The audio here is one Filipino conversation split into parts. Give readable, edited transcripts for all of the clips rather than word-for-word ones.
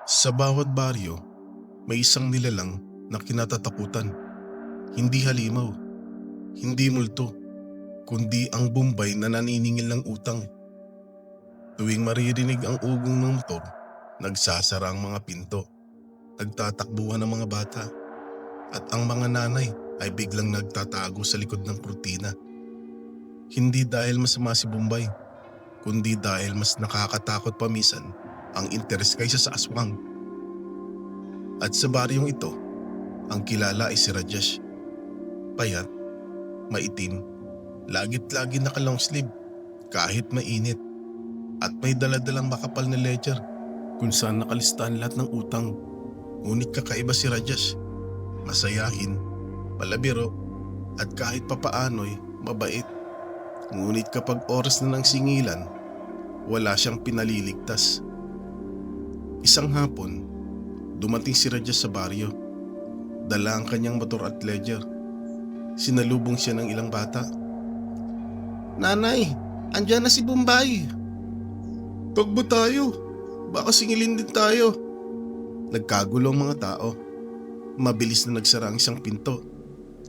Sa bawat baryo, may isang nilalang na kinatatakutan. Hindi halimaw, hindi multo, kundi ang Bombay na naniningil ng utang. Tuwing maririnig ang ugong ng motor, nagsasara ang mga pinto, nagtatakbuhan ang mga bata, at ang mga nanay ay biglang nagtatago sa likod ng kurtina. Hindi dahil masama si Bombay, kundi dahil mas nakakatakot paminsan ang interes kaysa sa aswang. At sa baryong ito, ang kilala ay si Rajesh. Payat, maitim, lagit-lagi naka-long sleeve kahit mainit, at may daladalang makapal na ledger kung saan nakalistahan lahat ng utang. Ngunit kakaiba si Rajesh, masayahin, palabiro, at kahit papaano'y mabait. Ngunit kapag oras na ng singilan, wala siyang pinaliligtas. Isang hapon, dumating si Rajesh sa baryo. Dala ang kanyang motor at ledger. Sinalubong siya ng ilang bata. "Nanay, andyan na si Bombay." "Takbo tayo, baka singilin din tayo." Nagkagulo ang mga tao. Mabilis na nagsara ang isang pinto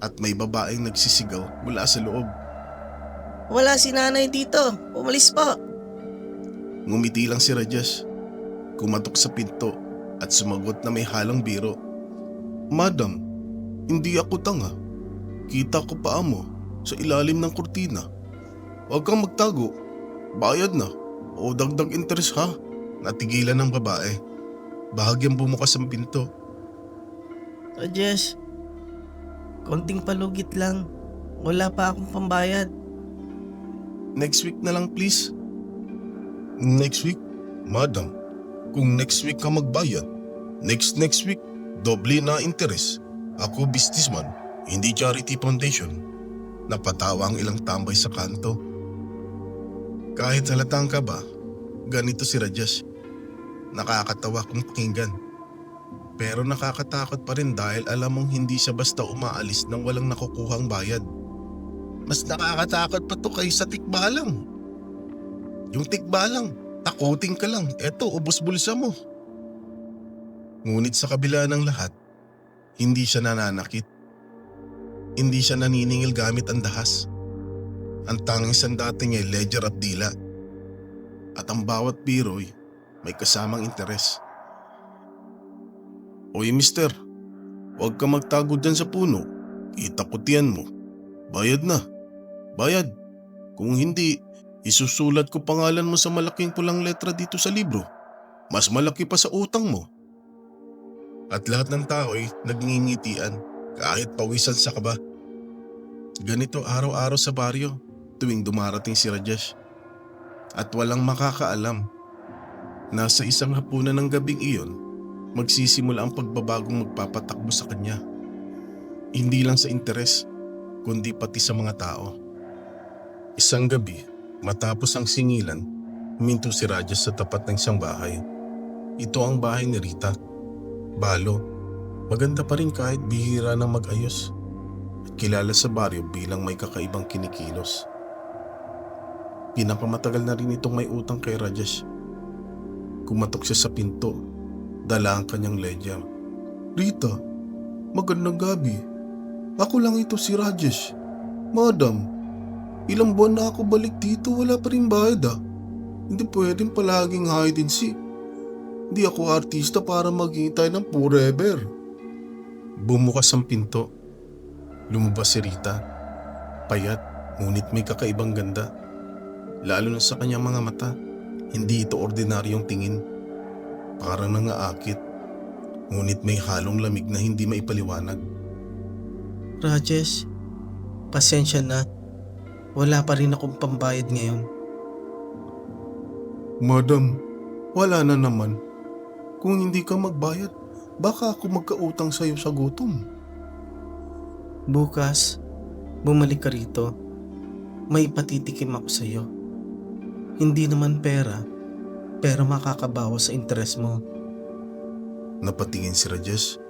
at may babaeng nagsisigaw mula sa loob. Wala si nanay dito. Umalis po. Ngumiti lang si Rajesh. Kumatok sa pinto at sumagot na may halong biro. "Madam, hindi ako tanga. Kita ko paa mo sa ilalim ng kurtina. Huwag kang magtago. Bayad na o dagdag interes ha." Natigilan ng babae. Bahagyang bumukas ang pinto. Rajesh, konting palugit lang. Wala pa akong pambayad. "Next week na lang please." "Next week? Madam, kung next week ka magbayad, next week, doble na interes. Ako businessman, hindi charity foundation." Napatawa ang ilang tambay sa kanto. Kahit halatang kaba, ganito si Rajesh. Nakakatawa kung pakinggan. Pero nakakatakot pa rin dahil alam mong hindi siya basta umaalis nang walang nakukuhang bayad. Mas nakakatakot pa to kaysa tikbalang. Yung tikbalang, takutin ka lang, eto ubos bulsa mo. Ngunit sa kabila ng lahat, hindi siya nananakit. Hindi siya naniningil gamit ang dahas. Ang tanging sandata niya ay ledger at dila. At ang bawat biro'y may kasamang interes. "Oy mister, huwag ka magtago dyan sa puno. Itakutian mo. Bayad na. Bayad. Kung hindi, isusulat ko pangalan mo sa malaking pulang letra dito sa libro. Mas malaki pa sa utang mo." At lahat ng tao ay nagngingitian kahit pawisan sa kaba. Ganito araw-araw sa baryo tuwing dumarating si Rajesh. At walang makakaalam na sa isang hapunan ng gabing iyon, magsisimula ang pagbabagong magpapatakbo sa kanya. Hindi lang sa interes, kundi pati sa mga tao. Isang gabi, matapos ang singilan, huminto si Rajesh sa tapat ng isang bahay. Ito ang bahay ni Rita. Balo, maganda pa rin kahit bihira ng mag-ayos. At kilala sa baryo bilang may kakaibang kinikilos. Pinakamatagal na rin itong may utang kay Rajesh. Kumatok siya sa pinto, dala ang kanyang ledger. "Rita, magandang gabi. Ako lang ito si Rajesh. Madam, ilang buwan na ako balik dito, wala pa rin bayad ah. Hindi pwedeng palaging hide and seek. Hindi ako artista para maghintay ng forever." Bumukas ang pinto. Lumabas si Rita. Payat, ngunit may kakaibang ganda. Lalo na sa kanyang mga mata. Hindi ito ordinaryong tingin. Parang nangaakit. Ngunit may halong lamig na hindi maipaliwanag. Rajesh, pasensya na. Wala pa rin akong pambayad ngayon. "Madam, wala na naman. Kung hindi ka magbayad, baka ako magkautang sa'yo sa gutom." Bukas, bumalik ka rito. May patitikim ako sa'yo. Hindi naman pera, pero makakabawas sa interes mo. Napatingin si Rajesh.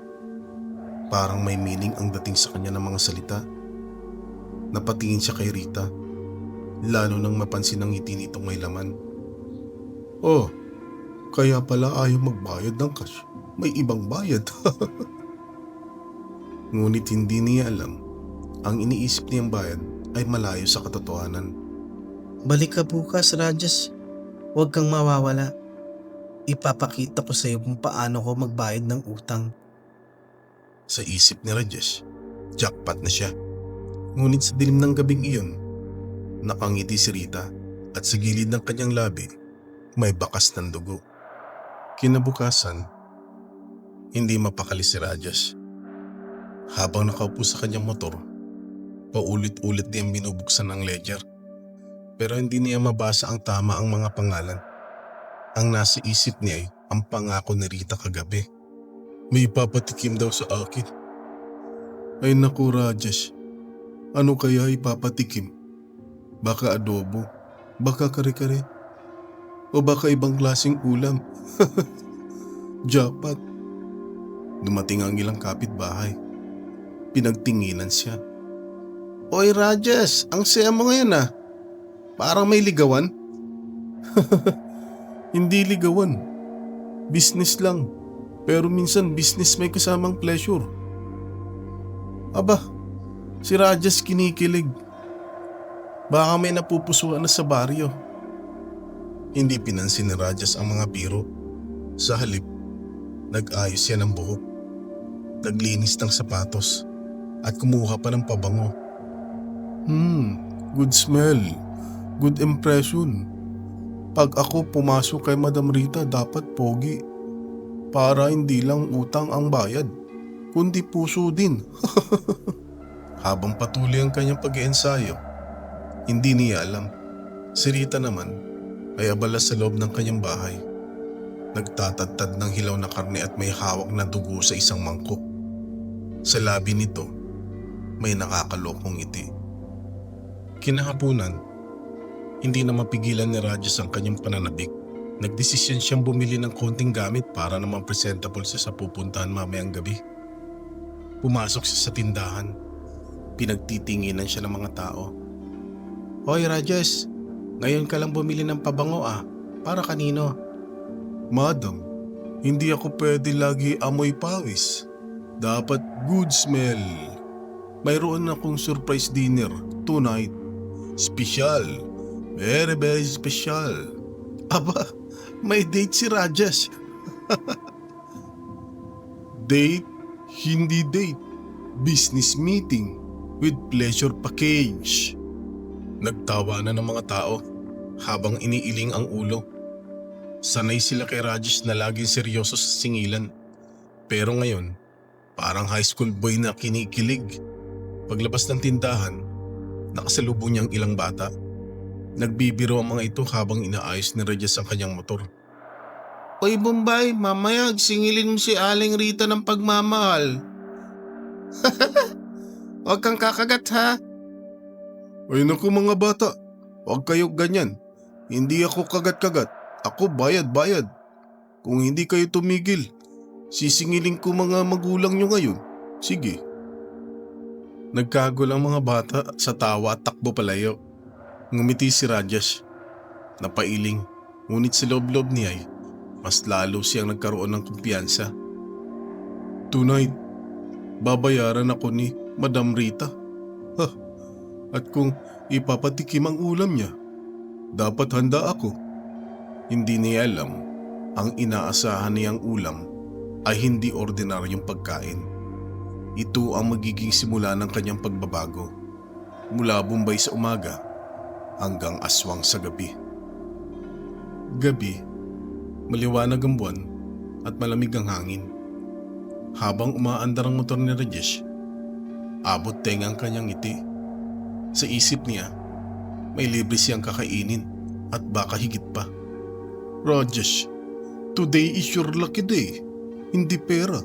Parang may meaning ang dating sa kanya ng mga salita. Napatingin siya kay Rita. Lalo nang mapansin ang ngiti nitong may laman. "Oh, Kaya pala ayaw magbayad ng cash. May ibang bayad. Ngunit hindi niya alam, ang iniisip niyang bayad ay malayo sa katotohanan. Balik ka bukas, Rajesh. Huwag kang mawawala. Ipapakita ko sa iyo kung paano ko magbayad ng utang. Sa isip ni Rajesh, jackpot na siya. Ngunit sa dilim ng gabing iyon, nakangiti si Rita at sa gilid ng kanyang labi, may bakas ng dugo. Kinabukasan, hindi mapakali si Rajesh. Habang nakaupo sa kanyang motor, paulit-ulit niyang binubuksan ang ledger. Pero hindi niya mabasa ang tama ang mga pangalan. Ang nasa isip niya ay ang pangako ni Rita kagabi. May ipapatikim daw sa akin. Ay naku Rajesh, ano kaya ipapatikim? Baka adobo, baka kare-kare, o baka ibang klaseng ulam. Jackpot. Dumating ang ilang kapitbahay. Pinagtinginan siya. Oy Rajesh, ang saya mo ngayon ah. Parang may ligawan. Hindi ligawan. Business lang. Pero minsan business may kasamang pleasure. Aba, si Rajesh kinikilig. Baka may napupusuan na sa baryo. Hindi pinansin ni Rajesh ang mga biro. Sa halip, nag-ayos siya ng buhok. Naglinis ng sapatos at kumuha pa ng pabango. Good smell. Good impression. Pag ako pumasok kay Madam Rita, dapat pogi. Para hindi lang utang ang bayad, kundi puso din. Habang patuloy ang kanyang pag-iensayo, hindi niya alam. Si Rita naman ay abala sa loob ng kanyang bahay. Nagtatadtad ng hilaw na karne at may hawak na dugo sa isang mangkok. Sa labi nito, may nakakalokong ngiti. Kinahapunan, hindi na mapigilan ni Rajesh ang kanyang pananabik. Nagdesisyon siyang bumili ng konting gamit para naman presentable siya sa pupuntahan mamayang gabi. Pumasok siya sa tindahan. Pinagtitinginan siya ng mga tao. Hoy Rajesh, ngayon ka lang bumili ng pabango ah. Para kanino? Madam, hindi ako pwede lagi amoy pawis. Dapat good smell. Mayroon akong surprise dinner tonight. Special. Very very special. Aba, may date si Rajesh. Date? Hindi date. Business meeting with pleasure package. Nagtawa na ng mga tao habang iniiling ang ulo. Sanay sila kay Rajesh na laging seryoso sa singilan. Pero ngayon, parang high school boy na kinikilig. Paglabas ng tindahan, nakasalubong niyang ilang bata. Nagbibiro ang mga ito habang inaayos ni Rajesh ang kanyang motor. Oy Bombay, mamaya singilin mo si Aling Rita ng pagmamahal. Huwag kang kakagat ha. Ay naku mga bata, huwag kayo ganyan. Hindi ako kagat-kagat, ako bayad-bayad. Kung hindi kayo tumigil, sisingilin ko mga magulang nyo ngayon. Sige. Nagkagol ang mga bata sa tawa at takbo palayo. Ngumiti si Rajesh. Napailing, ngunit sa loob-loob niya ay mas lalo siyang nagkaroon ng kumpiyansa. Tonight, babayaran ako ni Madam Rita. At kung ipapatikim ang ulam niya, dapat handa ako. Hindi niya alam, ang inaasahan niyang ulam ay hindi ordinaryong pagkain. Ito ang magiging simula ng kanyang pagbabago. Mula Bombay sa umaga hanggang aswang sa gabi. Gabi, maliwanag ang buwan at malamig ang hangin. Habang umaandar ang motor ni Rajesh, abot tenga ang kanyang ngiti. Sa isip niya, may libre siyang kakainin at baka higit pa. Rajesh, today is your lucky day. Hindi pera,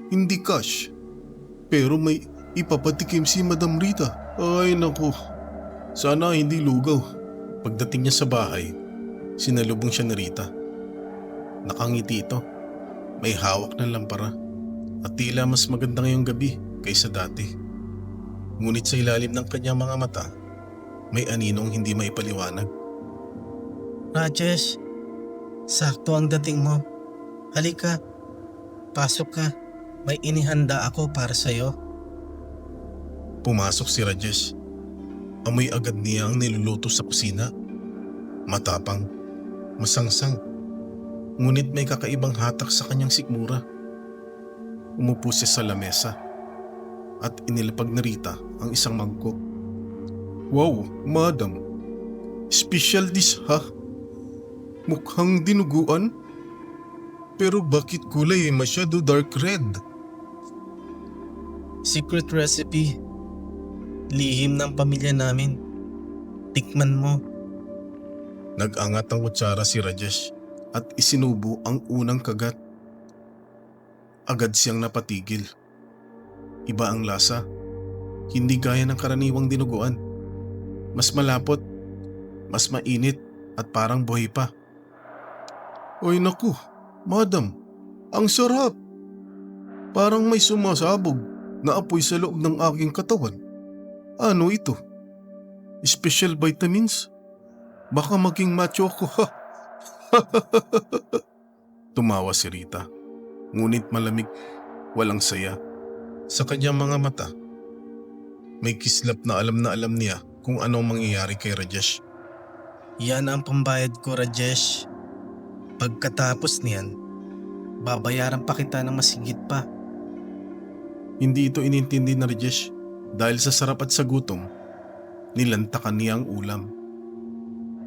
hindi cash, pero may ipapatikim si Madam Rita. Ay naku, sana hindi lugaw. Pagdating niya sa bahay, sinalubong siya ni Rita. Nakangiti ito, may hawak ng lampara at tila mas maganda ngayong gabi kaysa dati. Ngunit sa ilalim ng kanyang mga mata, may aninong hindi maipaliwanag. Rajesh, Sakto ang dating mo. Halika, pasok ka. May inihanda ako para sa'yo. Pumasok si Rajesh. Amoy agad niya ang niluluto sa kusina. Matapang, masangsang. Ngunit may kakaibang hatak sa kanyang sikmura. Umupo siya sa lamesa at inilapag na Rita ang isang mangkok. Wow, madam. Special dish ha? Mukhang dinuguan? Pero bakit kulay masyado dark red? Secret recipe. Lihim ng pamilya namin. Tikman mo. Nag-angat ang kutsara si Rajesh at isinubo ang unang kagat. Agad siyang napatigil. Iba ang lasa. Hindi gaya ng karaniwang dinuguan. Mas malapot, mas mainit at parang buhay pa. Oy naku, madam, ang sarap. Parang may sumasabog na apoy sa loob ng aking katawan. Ano ito? Special vitamins? Baka maging macho ko ha. Tumawa si Rita, ngunit malamig, walang saya. Sa kanyang mga mata, may kislap na alam niya kung ano ang mangyayari kay Rajesh. Yan ang pambayad ko, Rajesh. Pagkatapos niyan, babayaran pa kita ng mas higit pa. Hindi ito inintindi na Rajesh dahil sa sarap at sa gutom, nilantakan niya ang ulam.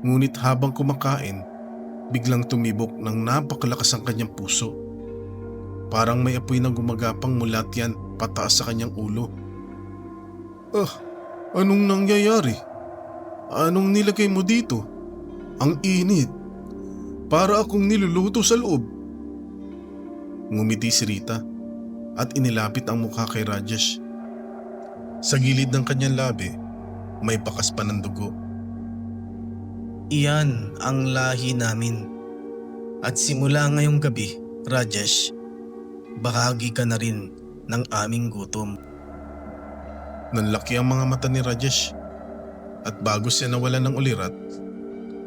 Ngunit habang kumakain, biglang tumibok ng napakalakas ang kanyang puso. Parang may apoy na gumagapang mula tiyan pataas sa kanyang ulo. Anong nangyayari? Anong nilagay mo dito? Ang init. Para akong niluluto sa loob. Ngumiti si Rita at inilapit ang mukha kay Rajesh. Sa gilid ng kanyang labi, may bakas pa ng dugo. Iyan ang lahi namin. At simula ngayong gabi, Rajesh, bahagi ka na rin ng aming gutom. Nanlaki ang mga mata ni Rajesh at bago siya nawalan ng ulirat,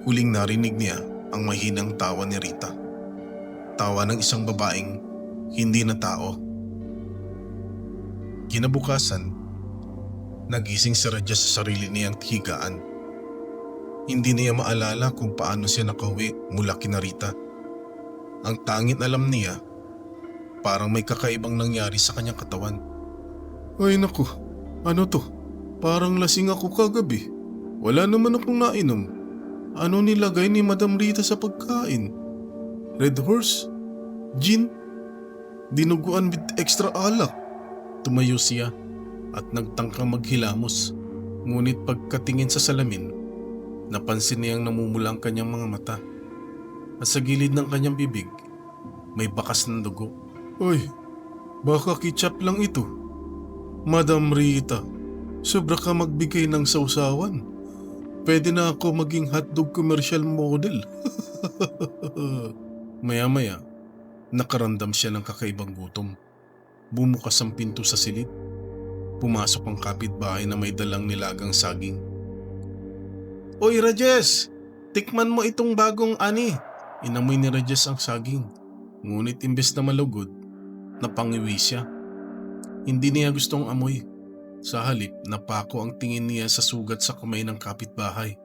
huling narinig niya ang mahinang tawa ni Rita. Tawa ng isang babaeng hindi na tao. Kinabukasan, nagising si Rajesh sa sarili niyang higaan. Hindi niya maalala kung paano siya nakauwi mula kina Rita. Ang tanging alam niya, parang may kakaibang nangyari sa kanyang katawan. Ay naku, ano to? Parang lasing ako kagabi. Wala naman akong nainom. Ano nilagay ni Madam Rita sa pagkain? Red Horse? Gin? Dinuguan with extra alak? Tumayo siya at nagtangkang maghilamos. Ngunit pagkatingin sa salamin, napansin niyang namumula ang kanyang mga mata. At sa gilid ng kanyang bibig, may bakas ng dugo. Oy, baka ketchup lang ito. Madam Rita, sobra ka magbigay ng sausawan. Pwede na ako maging hotdog commercial model. Maya-maya, nakaramdam siya ng kakaibang gutom. Bumukas ang pinto sa silid. Pumasok ang kapitbahay na may dalang nilagang saging. Oy Rajesh, tikman mo itong bagong ani. Inamoy ni Rajesh ang saging. Ngunit imbes na malugod, napangiwi siya. Hindi niya gustong amoy. Sa halip, napako ang tingin niya sa sugat sa kamay ng kapitbahay.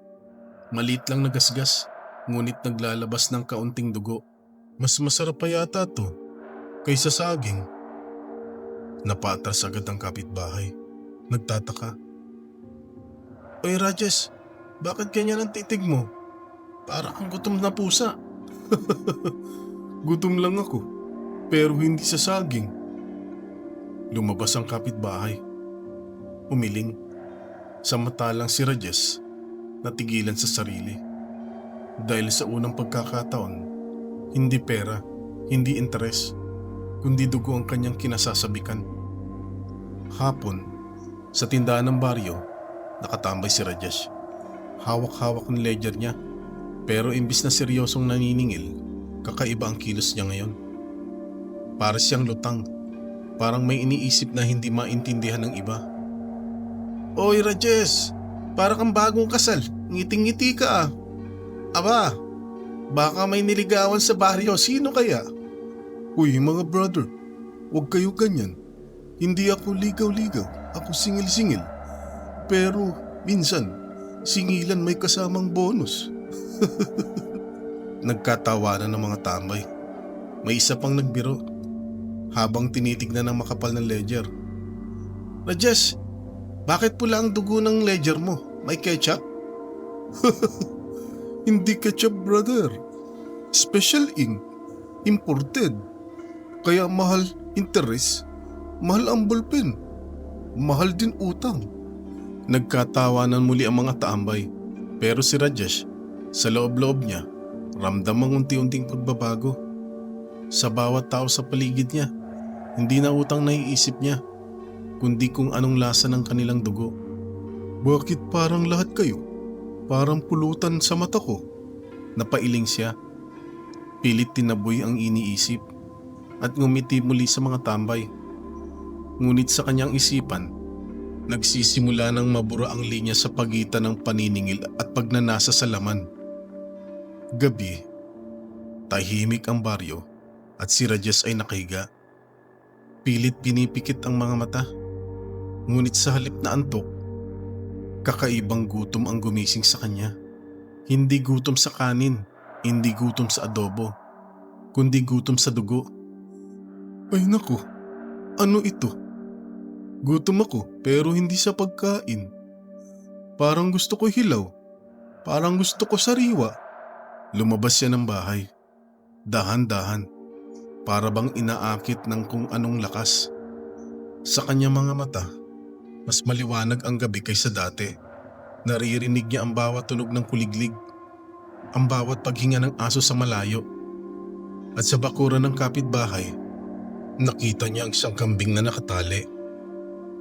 Maliit lang na gasgas, ngunit naglalabas ng kaunting dugo. Mas masarap pa yata to kaysa saging. Napatras agad ang kapitbahay. Nagtataka. Oy Rajesh, bakit ganyan ang titig mo? Para kang gutom na pusa. Gutom lang ako, pero hindi sa saging. Lumabas ang kapitbahay. Umiling. Samantalang si Rajesh natigilan sa sarili. Dahil sa unang pagkakataon, hindi pera, hindi interes, kundi dugo ang kanyang kinasasabikan. Hapon, sa tindahan ng baryo, nakatambay si Rajesh. Hawak-hawak ang ledger niya, pero imbis na seryosong naniningil, kakaiba ang kilos niya ngayon. Para siyang lutang, parang may iniisip na hindi maintindihan ng iba. Oy Rajesh, para kang bagong kasal, ngiting-ngiti ka ah. Aba, Baka may niligawan sa baryo, sino kaya? Uy mga brother, huwag kayo ganyan. Hindi ako ligaw-ligaw, ako singil-singil. Pero minsan, singilan may kasamang bonus. Nagkatawanan ng mga tambay. May isa pang nagbiro habang tinitignan ng makapal na ledger. Rajesh, bakit pula ang dugo ng ledger mo? May ketchup? Hindi ketchup brother. Special ink. Imported. Kaya mahal interest. Mahal ang ballpen. Mahal din utang. Nagkatawanan muli ang mga tambay. Pero si Rajesh, sa loob-loob niya, ramdam ang unti-unting pagbabago. Sa bawat tao sa paligid niya, hindi na utang naiisip niya, kundi kung anong lasa ng kanilang dugo. Bakit parang lahat kayo? Parang pulutan sa mata ko. Napailing siya. Pilit tinaboy ang iniisip at ngumiti muli sa mga tambay. Ngunit sa kanyang isipan, nagsisimula ng mabura ang linya sa pagitan ng paniningil at pagnanasa sa laman. Gabi, tahimik ang baryo at si Rajesh ay nakahiga. Pilit pinipikit ang mga mata. Ngunit sa halip na antok, kakaibang gutom ang gumising sa kanya. Hindi gutom sa kanin, hindi gutom sa adobo, kundi gutom sa dugo. Ay naku, ano ito? Gutom ako pero hindi sa pagkain. Parang gusto ko hilaw, parang gusto ko sariwa. Lumabas siya ng bahay, dahan-dahan, para bang inaakit ng kung anong lakas. Sa kanyang mga mata, mas maliwanag ang gabi kaysa dati. Naririnig niya ang bawat tunog ng kuliglig, ang bawat paghinga ng aso sa malayo. At sa bakuran ng kapitbahay, nakita niya ang isang kambing na nakatali.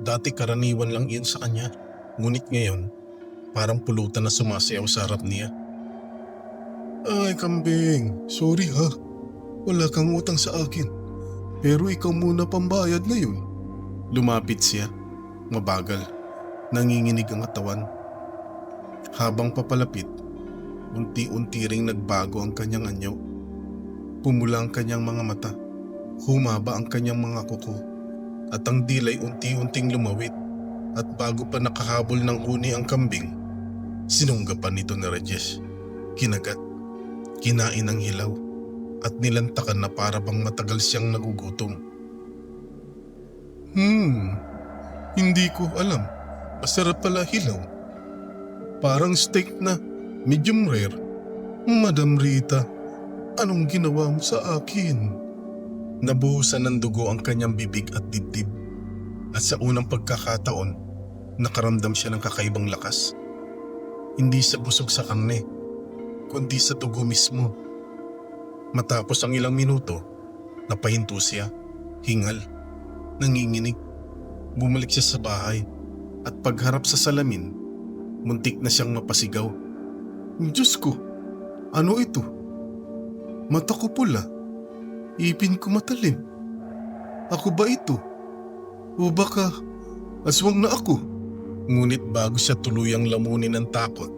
Dati karaniwan lang iyon sa kanya, ngunit ngayon, parang pulutan na sumasayaw sa harap niya. Ay kambing, sorry ha. Wala kang utang sa akin. Pero ikaw muna pambayad ngayon. Lumapit siya, mabagal, nanginginig ang katawan. Habang papalapit, unti-unti ring nagbago ang kanyang anyo. Pumula ang kanyang mga mata, humaba ang kanyang mga kuko, at ang dilay unti-unting lumawit. At bago pa nakahabol ng huni ang kambing, sinunggapan nito ni Rajesh. Kinagat, kinain ang hilaw, at nilantakan na para bang matagal siyang nagugutom. Hindi ko alam. Masarap pala hilaw. Parang steak na medium rare. Madam Rita, anong ginawa mo sa akin? Nabuhusan ng dugo ang kanyang bibig at dibdib. At sa unang pagkakataon, nakaramdam siya ng kakaibang lakas. Hindi sa busog sa karne, kundi sa dugo mismo. Matapos ang ilang minuto, napahinto siya, hingal, nanginginig. Bumalik siya sa bahay at pagharap sa salamin, muntik na siyang mapasigaw. Diyos ko, ano ito? Mata ko pula, ipin ko matalim. Ako ba ito? O baka aswang na ako? Ngunit bago siya tuluyang lamunin ng takot,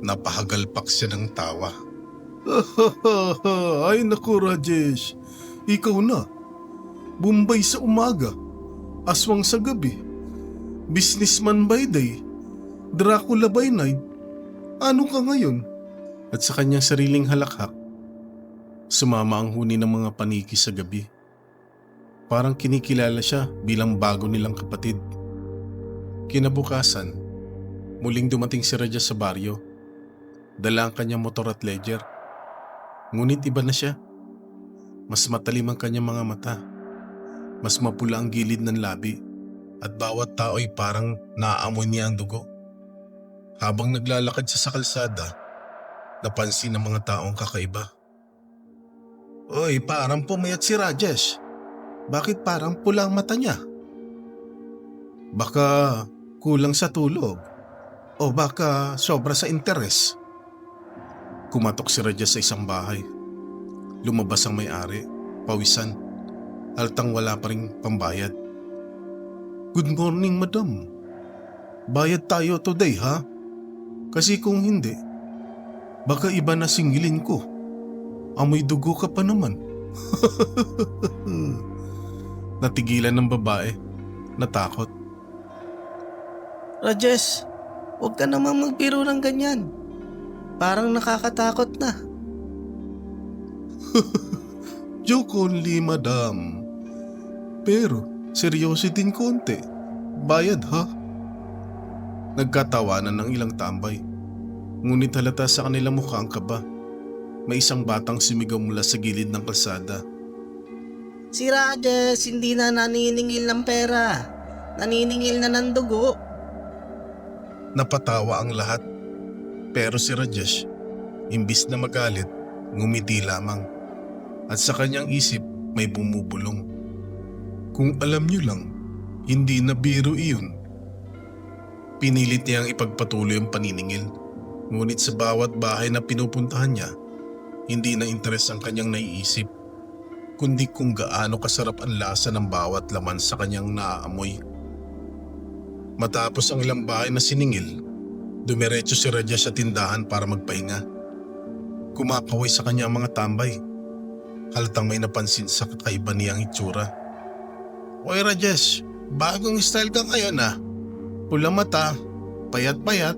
napahagalpak siya ng tawa. Ay naku Rajesh, ikaw na. Bombay sa umaga, aswang sa gabi, businessman by day, Dracula by night. Ano ka ngayon? At sa kanyang sariling halakhak, sumama ang huni ng mga paniki sa gabi. Parang kinikilala siya bilang bago nilang kapatid. Kinabukasan, muling dumating si Raja sa baryo. Dala ang kanyang motor at ledger. Ngunit iba na siya. Mas matalim ang kanyang mga mata. Mas mapula ang gilid ng labi. At bawat tao ay parang naaamoy niya ang dugo. Habang naglalakad siya sa kalsada, napansin ng mga taong kakaiba. Oy, parang pumayat si Rajesh. Bakit parang pula ang mata niya? Baka kulang sa tulog. O baka sobra sa interes. Kumatok si Rajesh sa isang bahay. Lumabas ang may-ari, pawisan. Haltang wala pa ring pambayad. Good morning, madam. Bayad tayo today, ha? Kasi kung hindi, Baka iba na singilin ko. Amoy dugo ka pa naman. Natigilan ng babae. Natakot. Rajesh, huwag ka naman magbiro ng ganyan. Parang nakakatakot na. Joke only, madam. Pero, seryoso din konti. Bayad ha? Nagkatawanan ng ilang tambay. Ngunit halata sa kanilang mukha ang kaba. May isang batang sumigaw mula sa gilid ng kalsada. Si Rajesh hindi na naniningil ng pera. Naniningil na ng dugo. Napatawa ang lahat. Pero si Rajesh, imbis na magalit, ngumiti lamang. At sa kanyang isip may bumubulong. Kung alam niyo lang, hindi na biro iyon. Pinilit niyang ipagpatuloy ang paniningil. Ngunit sa bawat bahay na pinupuntahan niya, hindi na interes ang kanyang naiisip, kundi kung gaano kasarap ang lasa ng bawat laman sa kanyang naaamoy. Matapos ang ilang bahay na siningil, dumiretso si Rajesh sa tindahan para magpahinga. Kumakaway sa kanyang mga tambay. Halatang may napansin sa kakaiba niyang itsura. Oy Rajesh, bagong style ka ngayon ah. Pula mata, payat-payat,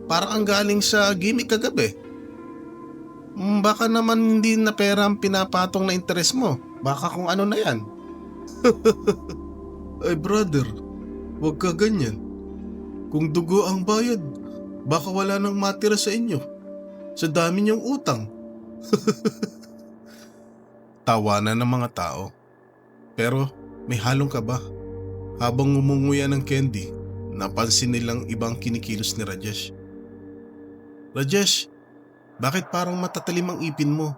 parang ang galing sa gimmick kagabi. Baka naman hindi na pera ang pinapatong na interes mo. Baka kung ano na yan. Ay brother, huwag ka ganyan. Kung dugo ang bayad, baka wala nang matira sa inyo. Sa dami niyong utang. Tawanan ng mga tao. Pero may halong kaba. Habang ngumunguya ng candy, napansin nilang ibang kinikilos ni Rajesh. Rajesh, bakit parang matatalim ang ipin mo?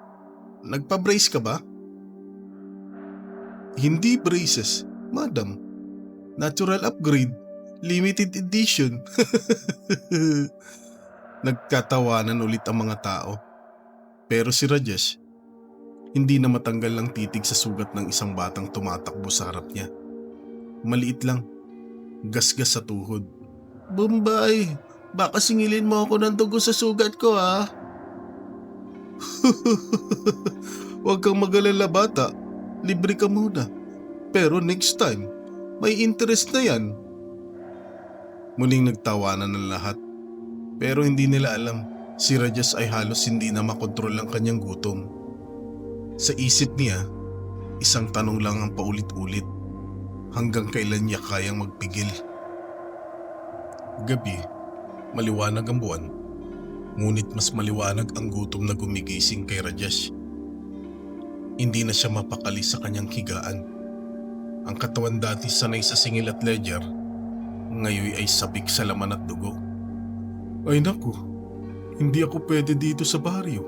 Nagpa-brace ka ba? Hindi braces, madam. Natural upgrade, limited edition. Nagkatawanan ulit ang mga tao. Pero si Rajesh, hindi na matanggal ang titig sa sugat ng isang batang tumatakbo sa harap niya. Maliit lang, gasgas sa tuhod. Bombay, baka singilin mo ako ng dugo sa sugat ko ah. Huwag kang mag-alala bata, libre ka muna. Pero next time, may interest na yan. Muling nagtawanan ng lahat. Pero hindi nila alam, si Rajesh ay halos hindi na makontrol ang kanyang gutom. Sa isip niya, isang tanong lang ang paulit-ulit. Hanggang kailan niya kayang magpigil? Gabi, maliwanag ang buwan. Ngunit mas maliwanag ang gutom na gumigising kay Rajesh. Hindi na siya mapakali sa kanyang higaan. Ang katawan dati sanay sa singil at ledger, ngayon ay sabik sa laman at dugo. Ay naku, hindi ako pwede dito sa baryo.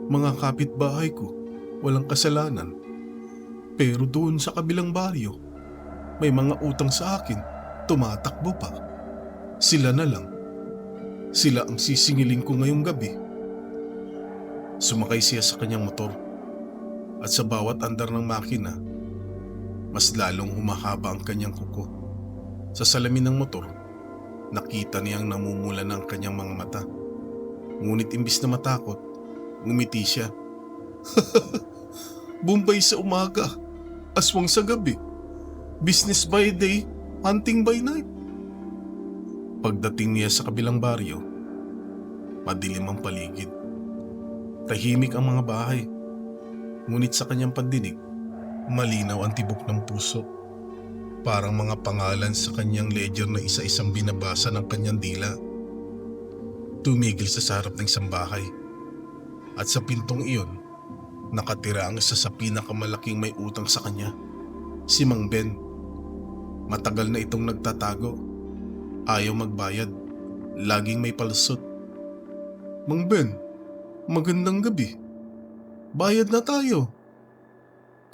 Mga kapitbahay ko, walang kasalanan. Pero doon sa kabilang baryo, may mga utang sa akin, tumatakbo pa. Sila na lang. Sila ang sisingiling ko ngayong gabi. Sumakay siya sa kanyang motor. At sa bawat andar ng makina, mas lalong humahaba ang kanyang kuko. Sa salamin ng motor, nakita niyang namumula ng kanyang mga mata. Ngunit imbis na matakot, ngumiti siya. Bombay sa umaga, aswang sa gabi. Business by day, hunting by night. Pagdating niya sa kabilang baryo, madilim ang paligid. Tahimik ang mga bahay. Ngunit sa kanyang pandinig, malinaw ang tibok ng puso. Parang mga pangalan sa kanyang ledger na isa-isang binabasa ng kanyang dila. Tumigil sa harap ng isang bahay. At sa pintong iyon, nakatira ang isa sa pinakamalaking may utang sa kanya, si Mang Ben. Matagal na itong nagtatago. Ayaw magbayad. Laging may palusot. Mang Ben, magandang gabi. Bayad na tayo.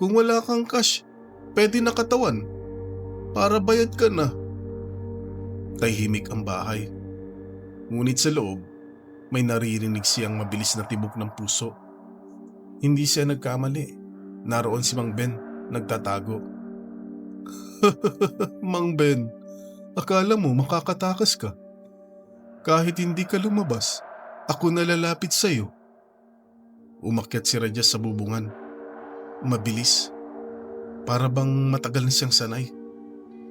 Kung wala kang cash, pwede na katawan. Para bayad ka na. Tahimik ang bahay. Ngunit sa loob, may naririnig siyang mabilis na tibok ng puso. Hindi siya nagkamali. Naroon si Mang Ben, nagtatago. Mang Ben, akala mo makakatakas ka. Kahit hindi ka lumabas, Ako na lalapit sa'yo. Umakyat si Rajesh sa bubungan. Mabilis. Para bang matagal na siyang sanay.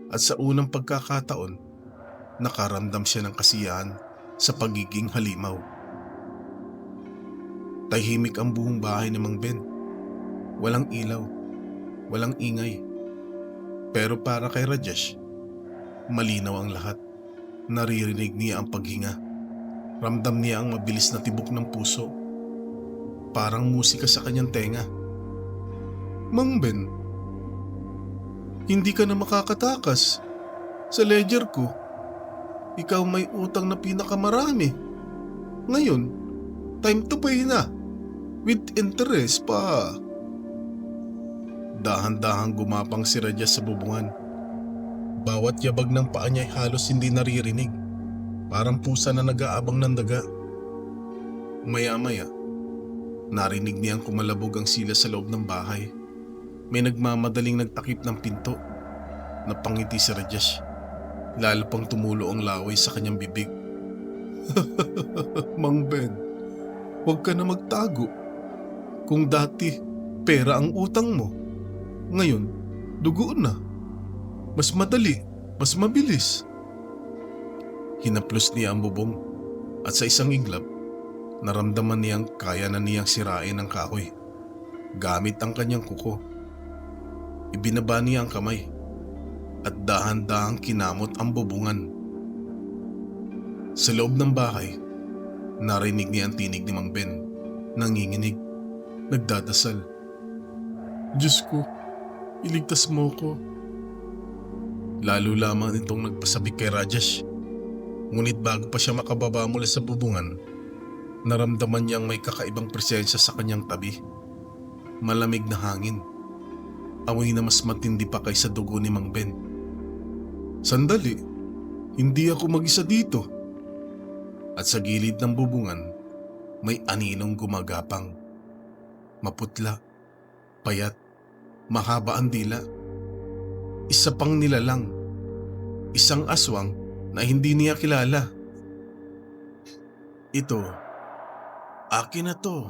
At sa unang pagkakataon, nakaramdam siya ng kasiyahan sa pagiging halimaw. Tahimik ang buong bahay ni Mang Ben. Walang ilaw, walang ingay. Pero para kay Rajesh, malinaw ang lahat. Naririnig niya ang paghinga. Ramdam niya ang mabilis na tibok ng puso. Parang musika sa kanyang tenga. Mang Ben, hindi ka na makakatakas. Sa ledger ko, ikaw may utang na pinakamarami. Ngayon, time to pay na. With interest pa. Dahan-dahang gumapang si Rajesh sa bubungan. Bawat yabag ng paa niya ay halos hindi naririnig. Parang pusa na nag-aabang ng daga. Maya-maya, narinig niyang kumalabog ang sila sa loob ng bahay. May nagmamadaling nagtakip ng pinto. Napangiti si Rajesh. Lalo pang tumulo ang laway sa kanyang bibig. Mang Ben, huwag ka na magtago. Kung dati, pera ang utang mo. Ngayon, dugo na. Mas madali, mas mabilis. Hinaplos niya ang bubong at sa isang iglap, naramdaman niyang kaya na niyang sirain ang kahoy. Gamit ang kanyang kuko. Ibinaba niya ang kamay at dahan-dahang kinamot ang bubungan. Sa loob ng bahay, narinig niya ang tinig ni Mang Ben. Nanginginig, nagdadasal. Diyos ko, iligtas mo ko. Lalo lamang itong nagpasabik kay Rajesh. Ngunit bago pa siya makababa mula sa bubungan, naramdaman niyang may kakaibang presensya sa kanyang tabi. Malamig na hangin. Amoy na mas matindi pa kaysa dugo ni Mang Ben. Sandali, hindi ako mag-isa dito. At sa gilid ng bubungan, may aninong gumagapang. Maputla, payat, mahaba ang dila. Isa pang nilalang. Isang aswang na hindi niya kilala. Ito, akin na to.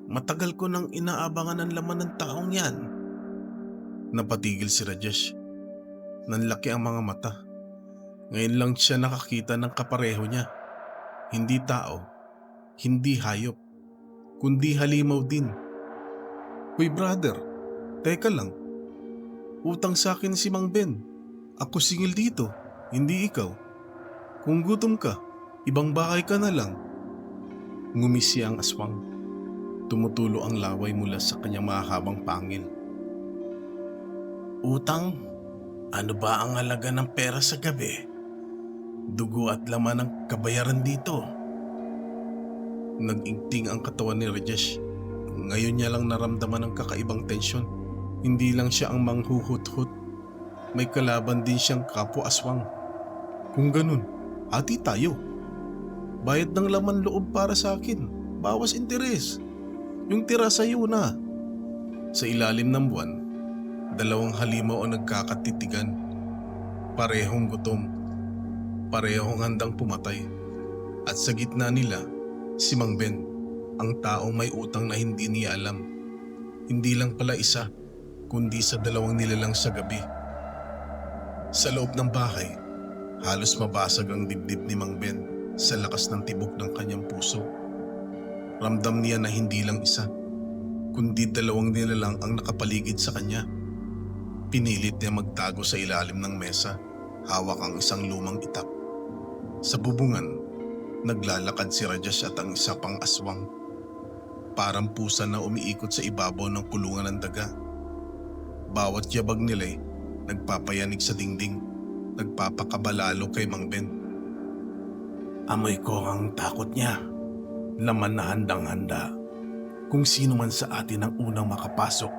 Matagal ko nang inaabangan ang laman ng taong yan. Napatigil si Rajesh. Nanlaki ang mga mata. Ngayon lang siya nakakita ng kapareho niya. Hindi tao, hindi hayop, kundi halimaw din. Hoy brother, teka lang. Utang sa akin si Mang Ben. Ako singil dito, hindi ikaw. Kung gutom ka, ibang bahay ka na lang. Ngumisi ang aswang. Tumutulo ang laway mula sa kanyang mahahabang pangil. Utang? Ano ba ang halaga ng pera sa gabi? Dugo at laman ang kabayaran dito. Nag-ingting ang katawan ni Rajesh. Ngayon niya lang naramdaman ang kakaibang tensyon. Hindi lang siya ang manghuhut-hut. May kalaban din siyang kapwa-aswang. Kung ganun, hati tayo. Bayad ng laman loob para sa akin. Bawas interes. Yung tira sa'yo na. Sa ilalim ng buwan, dalawang halimaw ang nagkakatitigan. Parehong gutom. Parehong handang pumatay. At sa gitna nila, si Mang Ben, ang taong may utang na hindi niya alam. Hindi lang pala isa, kundi sa dalawang nilalang sa gabi. Sa loob ng bahay, halos mabasag ang dibdib ni Mang Ben sa lakas ng tibok ng kanyang puso. Ramdam niya na hindi lang isa, kundi dalawang nilalang ang nakapaligid sa kanya. Pinilit niya magtago sa ilalim ng mesa, hawak ang isang lumang itak. Sa bubungan, naglalakad si Rajesh at ang isa pang aswang. Parang pusa na umiikot sa ibabaw ng kulungan ng daga. Bawat yabag nila'y nagpapayanig sa dingding, nagpapakabalalo kay Mang Ben. Amoy ko ang takot niya, laman na handang-handa. Kung sino man sa atin ang unang makapasok,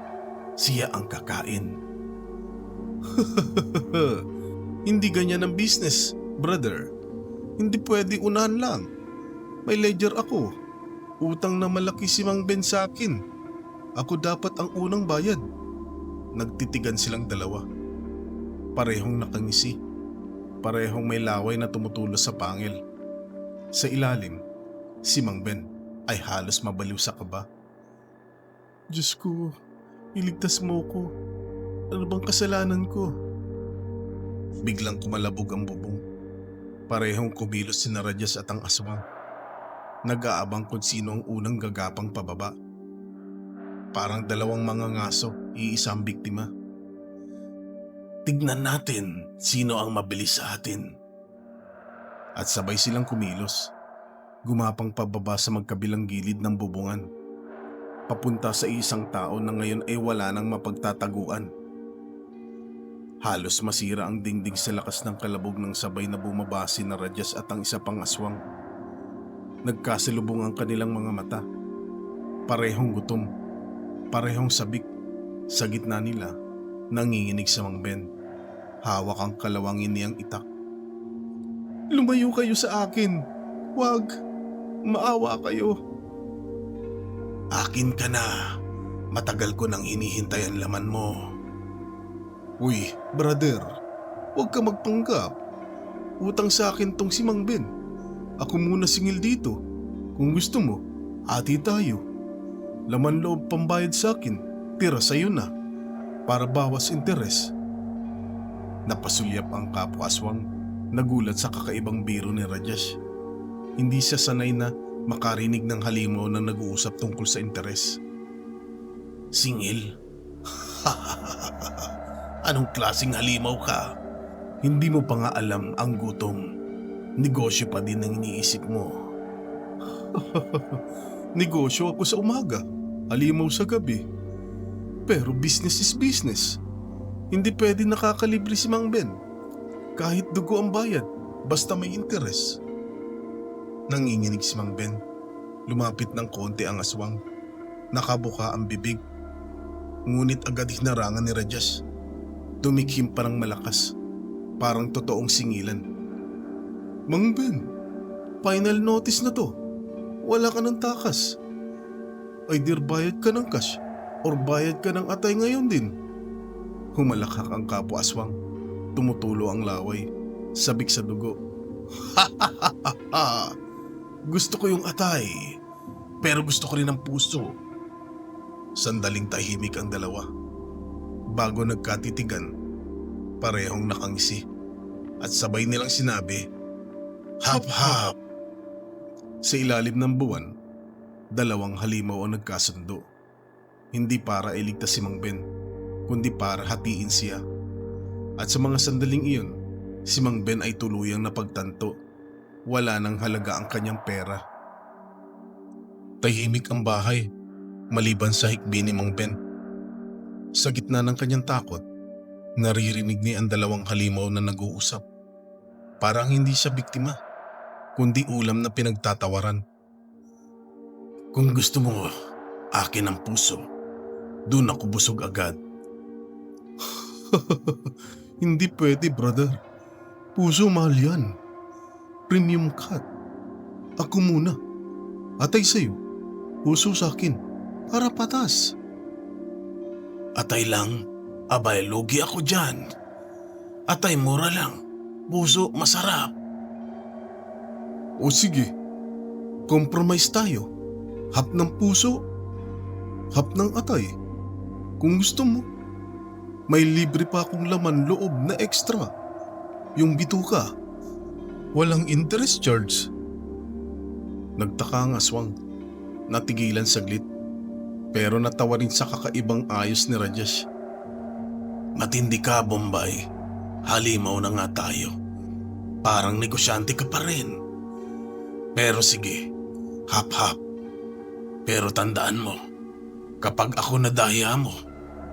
siya ang kakain. Hindi ganyan ang business, brother. Hindi pwede unahan lang. May ledger ako. Utang na malaki si Mang Ben sa akin. Ako dapat ang unang bayad. Nagtitigan silang dalawa. Parehong nakangisi. Parehong may laway na tumutulo sa pangil. Sa ilalim, Si Mang Ben ay halos mabaliw sa kaba. Diyos ko, iligtas mo ko. Ano bang kasalanan ko? Biglang kumalabog ang bubong. Parehong kumilos si Rajas at ang aswang. Nag-aabang kung sino ang unang gagapang pababa. Parang dalawang mga ngaso, iisang biktima. Tignan natin sino ang mabilis sa atin. At sabay silang kumilos. Gumapang pababa sa magkabilang gilid ng bubungan. Papunta sa isang tao na ngayon ay wala nang mapagtataguan. Halos masira ang dingding sa lakas ng kalabog ng sabay na bumaba si Rajas at ang isa pang aswang. Nagkasalubong ang kanilang mga mata. Parehong gutom, parehong sabik. Sa gitna nila, nanginginig si Mang Ben. Hawak ang kalawangin niyang itak. Lumayo kayo sa akin. Wag. Maawa kayo. Akin ka na. Matagal ko nang hinihintay ang laman mo. Uy, brother. Huwag ka magpanggap. Utang sa akin tong si Mang Ben. Ako muna singil dito. Kung gusto mo, ati tayo. Laman loob pambayad sa akin. Tira sa'yo na. Para bawas interes. Napasulyap ang kapwa-aswang. Nagulat sa kakaibang biro ni Rajesh. Hindi siya sanay na makarinig ng halimaw na nag-uusap tungkol sa interes. Singil? Anong klaseng halimaw ka? Hindi mo pa nga alam ang gutom. Negosyo pa din ang iniisip mo. Negosyo ako sa umaga, halimaw sa gabi. Pero business is business. Hindi pwede nakakalibre si Mang Ben. Kahit dugo ang bayad, basta may interes. Nanginginig si Mang Ben. Lumapit ng konti ang aswang. Nakabuka ang bibig. Ngunit agad hinarangan ni Rajesh. Tumikhim pa ng malakas. Parang totoong singilan. Mang Ben, final notice na to. Wala ka ng takas. Either bayad ka ng cash or bayad ka ng atay ngayon din. Humalakhak ang kapwa-aswang. Tumutulo ang laway. Sabik sa dugo. Gusto ko yung atay, pero gusto ko rin ang puso. Sandaling tahimik ang dalawa. Bago nagkatitigan, parehong nakangisi. At sabay nilang sinabi, hap-hap! Sa ilalim ng buwan, dalawang halimaw ang nagkasundo. Hindi para iligtas si Mang Ben, kundi para hatiin siya. At sa mga sandaling iyon, si Mang Ben ay tuluyang napagtanto. Wala nang halaga ang kanyang pera. Tahimik ang bahay, maliban sa hikbi ni Mang Ben. Sa gitna ng kanyang takot, naririnig niya ang dalawang halimaw na nag-uusap. Parang hindi siya biktima, kundi ulam na pinagtatawaran. Kung gusto mo, akin ang puso. Doon ako busog agad. Hindi pwede, brother. Puso mahal yan. Premium cut. Ako muna. Atay sa'yo. Puso sa'kin. Para patas. Atay lang? Abay, lugi ako dyan. Atay mura lang. Puso masarap. O sige. Compromise tayo. Hap ng puso. Hap ng atay. Kung gusto mo. May libre pa akong laman loob na extra. Yung bituka. Walang interest charge. Nagtaka ang aswang. Natigilan saglit. Pero natawa rin sa kakaibang ayos ni Rajesh. Matindi ka, Bombay. Halimaw na nga tayo. Parang negosyante ka pa rin. Pero sige, hap-hap. Pero tandaan mo, kapag ako nadaya mo,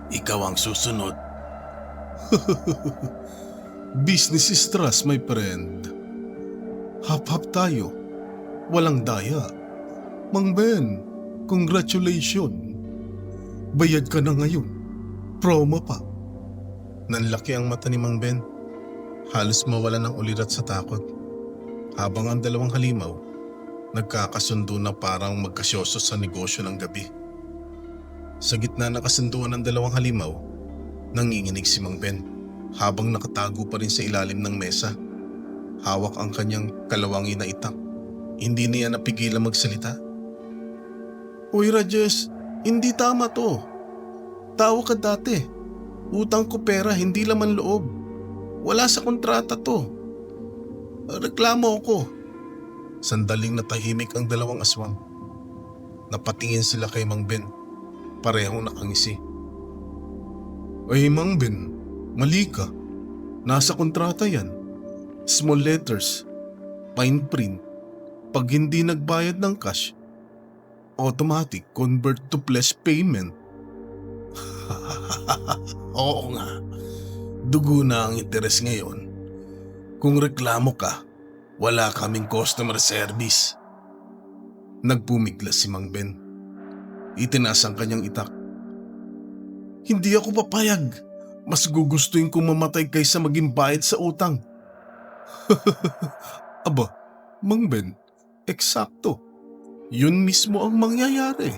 ikaw ang susunod. Business is trust, my friend. Hap-hap tayo. Walang daya. Mang Ben, congratulations. Bayad ka na ngayon. Promo pa. Nanlaki ang mata ni Mang Ben. Halos mawalan ng ulirat sa takot. Habang ang dalawang halimaw, nagkakasundo na parang magkasyoso sa negosyo ng gabi. Sa gitna ng kasunduan ng dalawang halimaw, nanginginig si Mang Ben habang nakatago pa rin sa ilalim ng mesa. Hawak ang kanyang kalawangin na itak. Hindi niya napigilan magsalita. Uy Rajesh, hindi tama to. Tao ka dati. Utang ko pera, hindi laman loob. Wala sa kontrata to. Reklamo ako. Sandaling natahimik ang dalawang aswang. Napatingin sila kay Mang Ben. Parehong nakangisi. Ay Mang Ben, mali ka. Nasa kontrata yan. Small letters. Fine print. Pag hindi nagbayad ng cash, automatic convert to flash payment. Oo nga. Dugo na ang interes ngayon. Kung reklamo ka, wala kaming customer service. Nagpumiglas si Mang Ben. Itinaas ang kanyang itak. Hindi ako papayag. Mas gugustuhin kong mamatay kaysa maging bayad sa utang. Aba, Mang Ben, eksakto. Yun mismo ang mangyayari.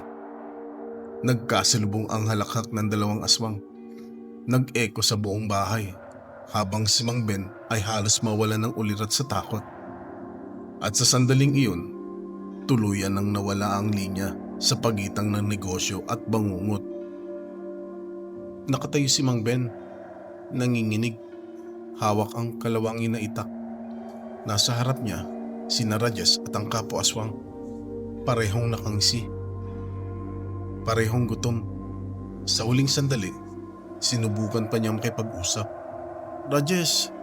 Nagkasalubong ang halakhak ng dalawang aswang. Nag-echo sa buong bahay habang si Mang Ben ay halos mawala ng ulirat sa takot. At sa sandaling iyon, tuluyan nang nawala ang linya sa pagitan ng negosyo at bangungot. Nakatayo si Mang Ben, nanginginig, hawak ang kalawangin na itak. Nasa harap niya, sina Rajesh at ang kapo-aswang. Parehong nakangisi. Parehong gutom. Sa huling sandali, sinubukan pa niyang makipag-usap. Rajesh,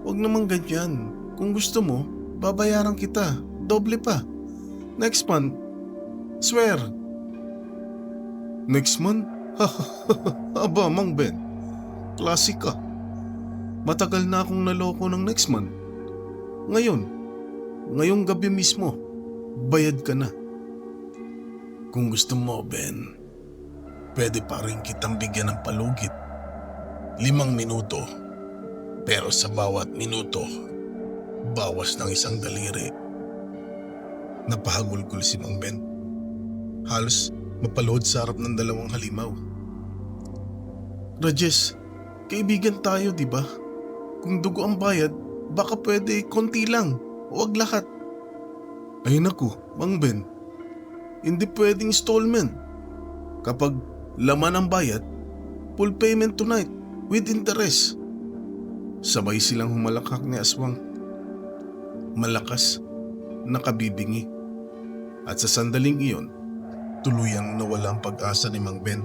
wag naman ganyan. Kung gusto mo, babayaran kita. Doble pa. Next month. Swear. Next month? Aba, Mang Ben. Classic ka. Matagal na akong naloko ng next month. Ngayong gabi mismo, bayad ka na. Kung gusto mo, Ben, pwede pa rin kitang bigyan ng palugit. 5 minuto. Pero sa bawat minuto, bawas ng 1 daliri. Napahagulgol si Mang Ben. Halos mapaluhod sa harap ng dalawang halimaw. Rajesh, kaibigan tayo, di ba? Kung dugo ang bayad, baka pwede konti lang, huwag lahat. Ay naku, Mang Ben, hindi pwedeng installment. Kapag laman ang bayad, full payment tonight with interest. Sabay silang humalakhak ni Aswang. Malakas, nakabibingi. At sa sandaling iyon, tuluyang nawala ang pag-asa ni Mang Ben.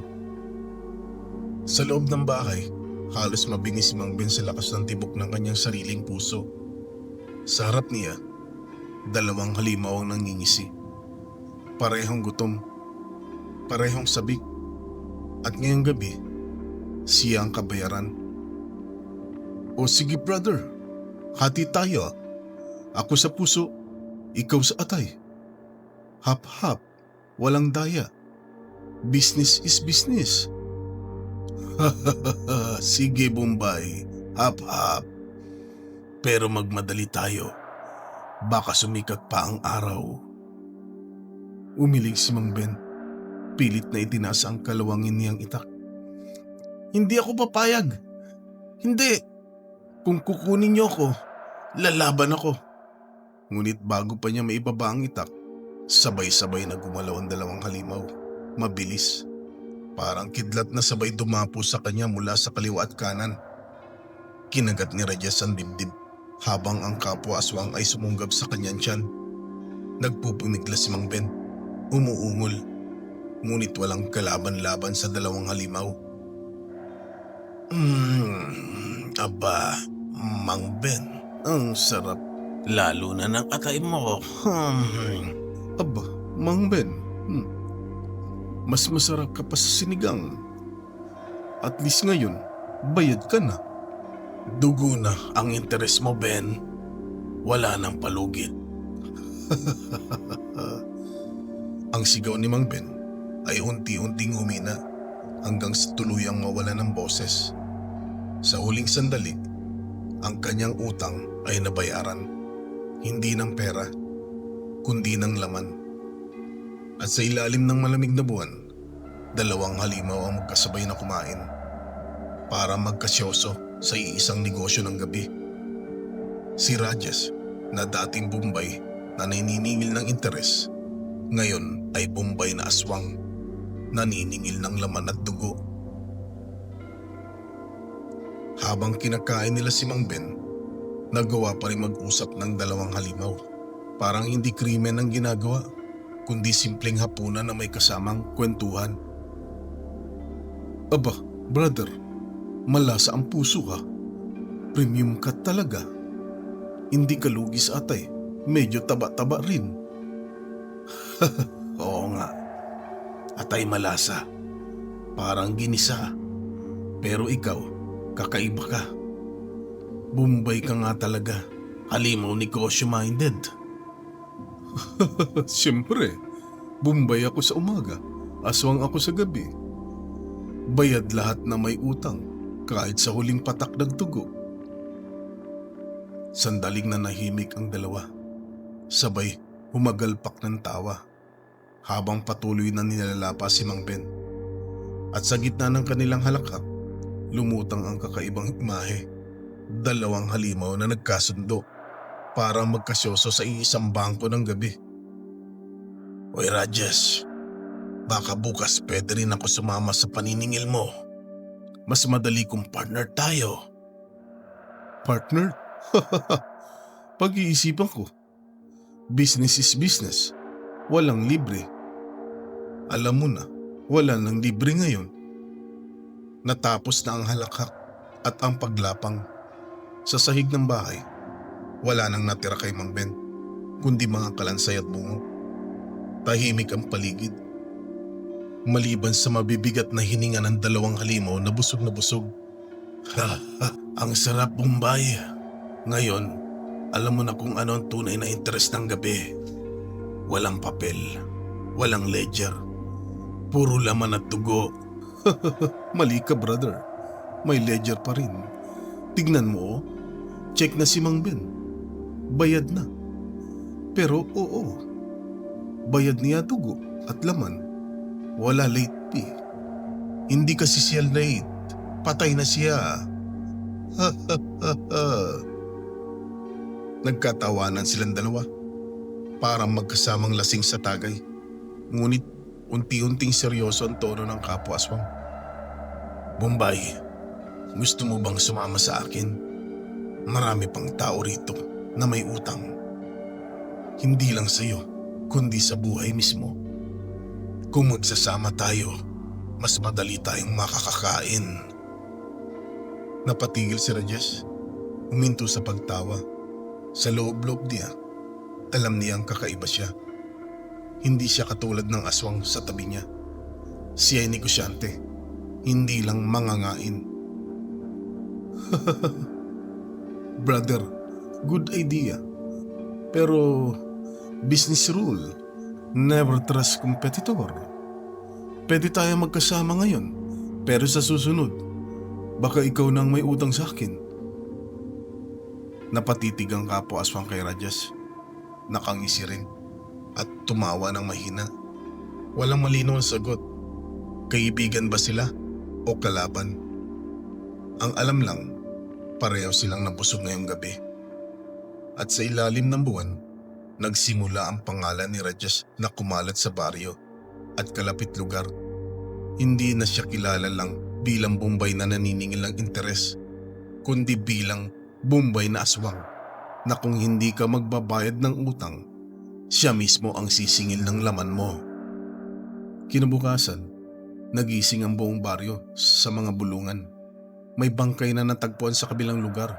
Sa loob ng bahay, halos mabingi si Mang Ben sa lakas ng tibok ng kanyang sariling puso. Sa harap niya, 2 halimaw ang nangingisi. Parehong gutom, parehong sabik. At ngayong gabi, siya ang kabayaran. O sige brother, hati tayo. Ako sa puso, ikaw sa atay. Hap-hap, walang daya. Business is business. Sige Bombay, hap-hap. Pero magmadali tayo. Baka sumikat pa ang araw. Umilig si Mang Ben. Pilit na itinasa ang kalawangin niyang itak. Hindi ako papayag. Hindi. Kung kukunin niyo ako, lalaban ako. Ngunit bago pa niya maibaba ang itak, sabay-sabay na gumalaw ang 2 halimaw. Mabilis. Parang kidlat na sabay dumapo sa kanya mula sa kaliwa at kanan. Kinagat ni Rajesh ang dibdib habang ang kapwa-aswang ay sumunggab sa kanyang tiyan. Nagpupumiglas si Mang Ben. Umuungol. Ngunit walang kalaban-laban sa 2 halimaw. Aba, Mang Ben, ang sarap. Lalo na ng atay mo. Aba, Mang Ben, mas masarap ka pa sa sinigang. At least ngayon, bayad ka na. Dugo na ang interes mo, Ben. Wala nang palugit. Ang sigaw ni Mang Ben ay unti-unting humina hanggang sa tuluyang mawala ng boses. Sa huling sandali, ang kanyang utang ay nabayaran. Hindi ng pera, kundi ng laman. At sa ilalim ng malamig na buwan, 2 halimaw ang magkasabay na kumain para magkasyoso sa iisang negosyo ng gabi. Si Rajesh, na dating Bombay, na naniningil ng interes, ngayon ay Bombay na aswang, naniningil ng laman at dugo. Habang kinakain nila si Mang Ben, nagawa pa rin mag-usap ng dalawang halimaw. Parang hindi krimen ang ginagawa, kundi simpleng hapunan na may kasamang kwentuhan. Aba, brother, malasa ang puso ha. Premium cut talaga. Hindi ka lugi sa atay, medyo taba-taba rin. Oo nga, atay malasa. Parang ginisa. Pero ikaw, kakaiba ka. Bombay ka nga talaga. Halimaw negosyo-minded. Siyempre, Bombay ako sa umaga, aswang ako sa gabi. Bayad lahat na may utang, kahit sa huling patak ng tugo. Sandaling nanahimik ang dalawa. Sabay humagalpak ng tawa habang patuloy na nilalapa si Mang Ben. At sa gitna ng kanilang halakhak, lumutang ang kakaibang imahe. Dalawang halimaw na nagkasundo para magkasyoso sa isang bangko ng gabi. Oy Rajesh, baka bukas pwede rin ako sumama sa paniningil mo. Mas madali kung partner tayo. Partner? Pag-iisipan ko. Business is business. Walang libre. Alam mo na, wala nang libre ngayon. Natapos na ang halakhak at ang paglapang. Sa sahig ng bahay, wala nang natira kay Mang Ben, kundi mga kalansay at bungo. Tahimik ang paligid. Maliban sa mabibigat na hininga ng dalawang halimaw na busog na busog. Ang sarap Bombay. Ngayon, alam mo na kung ano ang tunay na interes ng gabi. Walang papel, walang ledger, puro laman at dugo. Mali ka brother, may ledger pa rin. Tignan mo, check na si Mang Ben. Bayad na. Pero oo, bayad niya dugo at laman. Wala late fee. Hindi kasi siya late. Patay na siya. Nagkatawanan silang dalawa. Parang magkasamang lasing sa tagay. Ngunit unti-unting seryoso ang tono ng kapwa-aswang. Bombay, gusto mo bang sumama sa akin? Marami pang tao rito na may utang. Hindi lang sa'yo, kundi sa buhay mismo. Kung magsasama tayo, mas madali tayong makakakain. Napatigil si Rajesh. Huminto sa pagtawa. Sa loob-loob niya, alam niyang kakaiba siya. Hindi siya katulad ng aswang sa tabi niya. Siya ay negosyante, hindi lang mangangain. Brother, good idea. Pero business rule, never trust competitor. Pwede tayo magkasama ngayon, pero sa susunod, baka ikaw nang may utang sa akin. Napatitig ang kapwa-aswang kay Rajesh. Nakangisi rin at tumawa ng mahina. Walang malinaw ang sagot. Kaibigan ba sila o kalaban? Ang alam lang, pareho silang nabusog ngayong gabi. At sa ilalim ng buwan, nagsimula ang pangalan ni Rajesh na kumalat sa baryo at kalapit lugar. Hindi na siya kilala lang bilang Bombay na naniningil ng interes, kundi bilang Bombay na aswang na kung hindi ka magbabayad ng utang, siya mismo ang sisingil ng laman mo. Kinabukasan, nagising ang buong baryo sa mga bulungan. May bangkay na natagpuan sa kabilang lugar.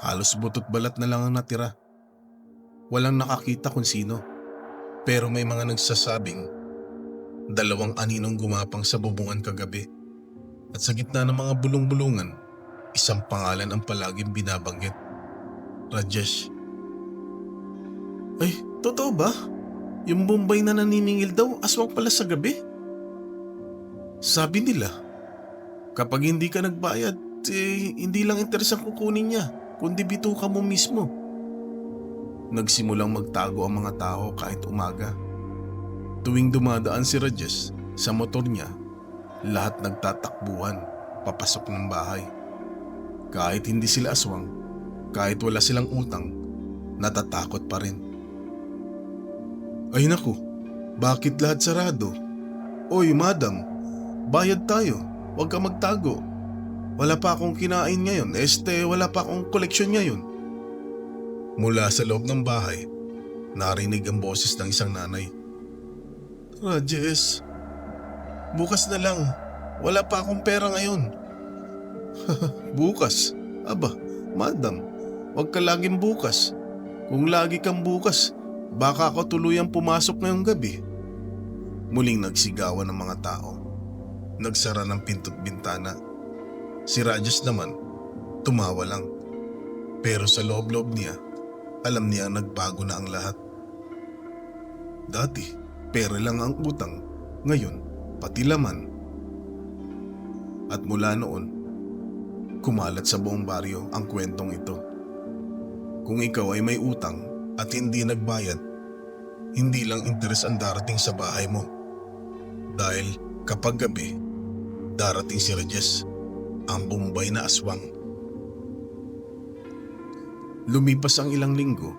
Halos butot balat na lang ang natira. Walang nakakita kung sino, pero may mga nagsasabing dalawang aninong gumapang sa bubungan kagabi. At sa gitna ng mga bulong-bulungan, isang pangalan ang palaging binabanggit. Rajesh. Ay, totoo ba? Yung Bombay na naniningil daw, aswang pala sa gabi? Sabi nila, kapag hindi ka nagbayad, hindi lang interes ang kukunin niya, kundi bituka mo mismo. Nagsimulang magtago ang mga tao kahit umaga. Tuwing dumadaan si Rajesh sa motor niya, lahat nagtatakbuhan papasok ng bahay. Kahit hindi sila aswang, kahit wala silang utang, natatakot pa rin. Ay naku, bakit lahat sarado? Oy madam, bayad tayo, huwag ka magtago. Wala pa akong kinain ngayon, wala pa akong koleksyon ngayon. Mula sa loob ng bahay, narinig ang boses ng isang nanay. Rajes, bukas na lang, wala pa akong pera ngayon. Bukas? Aba, madam, huwag ka laging bukas. Kung lagi kang bukas, baka ako tuluyang pumasok ngayong gabi. Muling nagsigawan ng mga tao. Nagsara ng pinto't bintana. Si Rajes naman, tumawa lang. Pero sa loob-loob niya, alam niya nagbago na ang lahat. Dati, pera lang ang utang. Ngayon, pati laman. At mula noon, kumalat sa buong baryo ang kwentong ito. Kung ikaw ay may utang at hindi nagbayad, hindi lang interes ang darating sa bahay mo. Dahil kapag gabi, darating si Rajes, ang Bombay na aswang. Lumipas ang ilang linggo,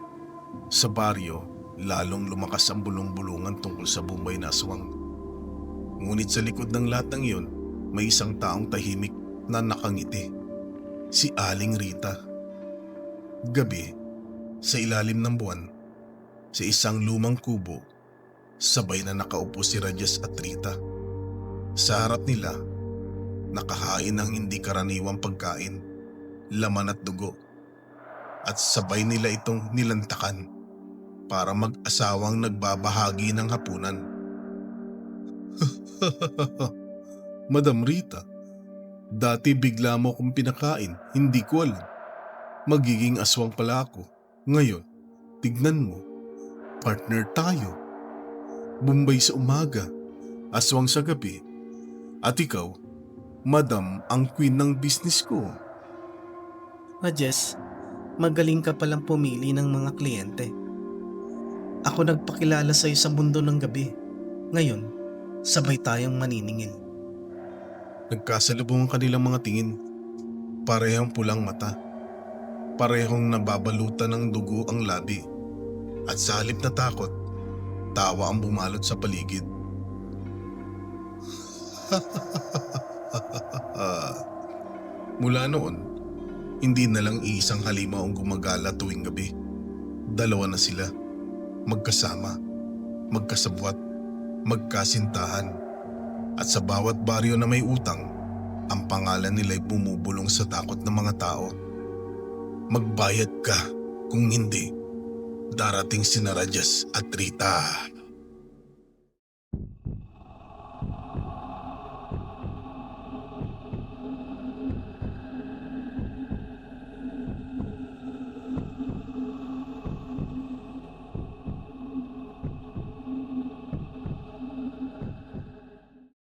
sa baryo lalong lumakas ang bulong-bulungan tungkol sa Bombay na aswang. Ngunit sa likod ng lahat ng iyon, may isang taong tahimik na nakangiti. Si Aling Rita. Gabi, sa ilalim ng buwan, sa isang lumang kubo, sabay na nakaupo si Rajes at Rita. Sa harap nila, nakahain ng hindi karaniwang pagkain, laman at dugo, at sabay nila itong nilantakan para mag-asawang nagbabahagi ng hapunan. Madam Rita, dati bigla mo akong pinakain, hindi ko alam. Magiging aswang pala ako. Ngayon, tignan mo, partner tayo. Bombay sa umaga, aswang sa gabi, at ikaw, madam, ang queen ng business ko. Rajes, magaling ka palang pumili ng mga kliyente. Ako nagpakilala sa'yo sa mundo ng gabi. Ngayon, sabay tayong maniningil. Nagkasalubong ang kanilang mga tingin. Parehong pulang mata. Parehong nababalutan ng dugo ang labi. At sa halip na takot, tawa ang bumalot sa paligid. Mula noon, hindi na lang iisang halimaw ang gumagala tuwing gabi. Dalawa na sila, magkasama, magkasabwat, magkasintahan. At sa bawat baryo na may utang, ang pangalan nila'y bumubulong sa takot ng mga tao. Magbayad ka, kung hindi, darating si Rajes at Rita.